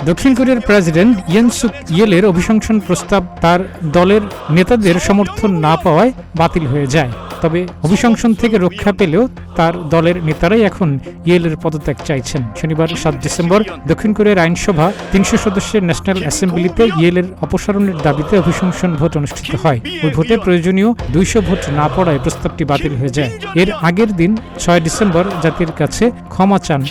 দক্ষিণ কোরিয়ার প্রেসিডেন্ট ইয়ন সুক ইয়েলের অভিশংসন প্রস্তাব তার দলের নেতাদের সমর্থন না পাওয়ায় বাতিল হয়ে যায়। তবে অভিশংসন থেকে রক্ষা পেলেও তার দলের নেতারাই এখন ইয়েলের পদত্যাগ চাইছেন। শনিবার 7 ডিসেম্বর দক্ষিণ কোরিয়ার আইনসভা 300 সদস্যের ন্যাশনাল অ্যাসেম্বলিতে ইয়েলের অপসারণের দাবিতে অভিশংসন ভোট অনুষ্ঠিত হয়। ওই ভোটে প্রয়োজনীয় 200 ভোট না পড়ায় প্রস্তাবটি বাতিল হয়ে যায়। এর আগের দিন 6 ডিসেম্বর জাতির কাছে ক্ষমা চান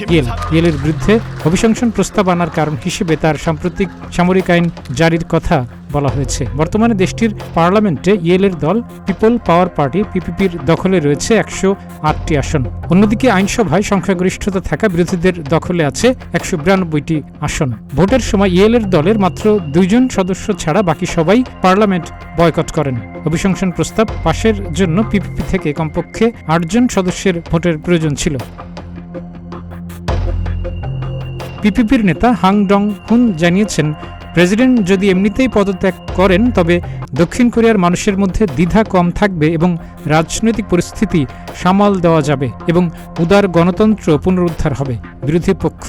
ইয়েলের বিরুদ্ধে অভিশংসন প্রস্তাব আনার কারণ হিসেবে তার সাম্প্রতিক সামরিক আইন জারির কথা বলা হয়েছে। বর্তমানে দেশটির পার্লামেন্টে ইয়েলের দল পিপল পাওয়ার পার্টি পিপিপির দখলে রয়েছে 108টি আসন। অন্যদিকে আইনসভায় সংখ্যাগরিষ্ঠতা থাকা বিরোধীদের দখলে আছে 192টি আসন। ভোটের সময় ইয়েলের দলের মাত্র 2 জন সদস্য ছাড়া বাকি সবাই পার্লামেন্ট বয়কট করেন। অভিশংসন প্রস্তাব পাশের জন্য পিপিপি থেকে কমপক্ষে 8 জন সদস্যের ভোটের প্রয়োজন ছিল। পিপিপির নেতা হাং ডং হুন জানিয়েছেন, প্রেসিডেন্ট যদি এমনিতেই পদত্যাগ করেন তবে দক্ষিণ কোরিয়ার মানুষের মধ্যে দ্বিধা কম থাকবে এবং রাজনৈতিক পরিস্থিতি সামাল দেওয়া যাবে এবং উদার গণতন্ত্র পুনরুদ্ধার হবে। বিরোধী পক্ষ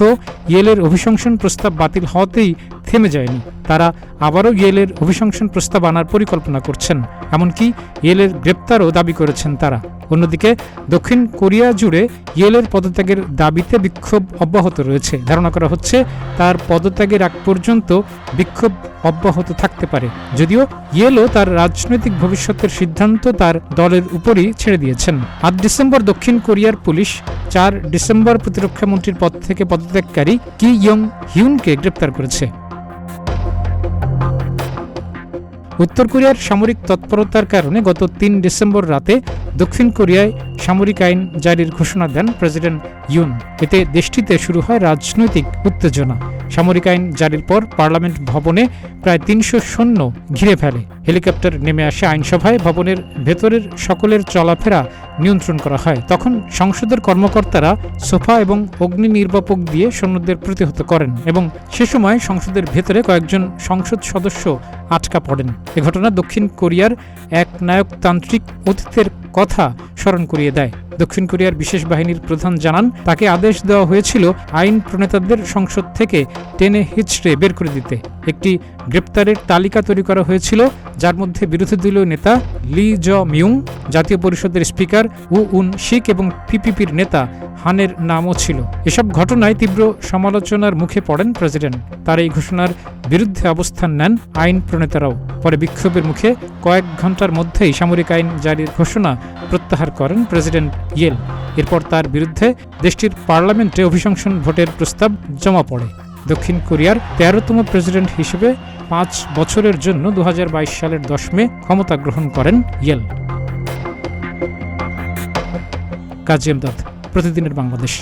ইয়েলের অভিশংসন প্রস্তাব বাতিল হওয়াতেই থেমে যায়নি। তারা আবারও ইয়েলের অভিশংসন প্রস্তাব আনার পরিকল্পনা করছেন, এমনকি ইয়েলের গ্রেপ্তারও দাবি করেছেন তারা। অন্যদিকে দক্ষিণ কোরিয়া জুড়ে ইয়েলের পদত্যাগের দাবিতে বিক্ষোভ অব্যাহত রয়েছে। ধারণা করা হচ্ছে তার পদত্যাগের আগ পর্যন্ত বিক্ষোভ অব্যাহত থাকতে পারে, যদিও ইয়েলও তার রাজনৈতিক ভবিষ্যতের সিদ্ধান্ত তার দলের উপরই ছেড়ে দিয়েছেন। 8 ডিসেম্বর দক্ষিণ কোরিয়ার পুলিশ 4 ডিসেম্বর প্রতিরক্ষা মন্ত্রীর পদ থেকে পদত্যাগকারী কি ইয়ং হিউনকে গ্রেপ্তার করেছে। উত্তর কোরিয়ার সামরিক তৎপরতার কারণে গত 3 ডিসেম্বর রাতে দক্ষিণ কোরিয়ায় সামরিক আইন জারির ঘোষণা দেন প্রেসিডেন্ট ইয়ুন। এতে দেশটিতে শুরু হয় রাজনৈতিক উত্তেজনা। সামরিক আইন জারির পর পার্লামেন্ট ভবনে প্রায় 300 সৈন্য ঘিরে ফেলে। হেলিকপ্টার নেমে আসে আইনসভায়। ভবনের ভেতরের সকলের চলাফেরা নিয়ন্ত্রণ করা হয়। তখন সংসদের কর্মকর্তারা সোফা এবং অগ্নি নির্বাপক দিয়ে সৈন্যদের প্রতিহত করেন এবং সে সময় সংসদের ভেতরে কয়েকজন সংসদ সদস্য আটকা পড়েন। এ ঘটনা দক্ষিণ কোরিয়ার এক নায়কতান্ত্রিক অতীতের কথা স্মরণ করিয়ে দেয়। দক্ষিণ কোরিয়ার বিশেষ বাহিনীর প্রধান জানান, তাকে আদেশ দেওয়া হয়েছিল আইন প্রণেতাদের সংসদ থেকে টেনে হিচড়ে বের করে দিতে। একটি গ্রেপ্তারের তালিকা তৈরি করা হয়েছিল, যার মধ্যে বিরোধী দলীয় নেতা লি জ মিউং, জাতীয় পরিষদের স্পিকার উ উন শিক এবং পিপিপির নেতা হানের নামও ছিল। এসব ঘটনায় তীব্র সমালোচনার মুখে পড়েন প্রেসিডেন্ট। তার এই ঘোষণার বিরুদ্ধে অবস্থান নেন আইন প্রণেতারাও। পরে বিক্ষোভের মুখে কয়েক ঘন্টার মধ্যেই সামরিক আইন জারির ঘোষণা প্রত্যাহার করেন প্রেসিডেন্ট ইয়েল। এরপর তার বিরুদ্ধে দেশটির পার্লামেন্টে অভিশংসন ভোটের প্রস্তাব জমা পড়ে। দক্ষিণ কোরিয়ার 13তম প্রেসিডেন্ট হিসেবে 5 বছরের জন্য 2022 সালের 10 মে ক্ষমতা গ্রহণ করেন ইয়েল। কাজী এমদাদ, প্রতিদিনের বাংলাদেশ।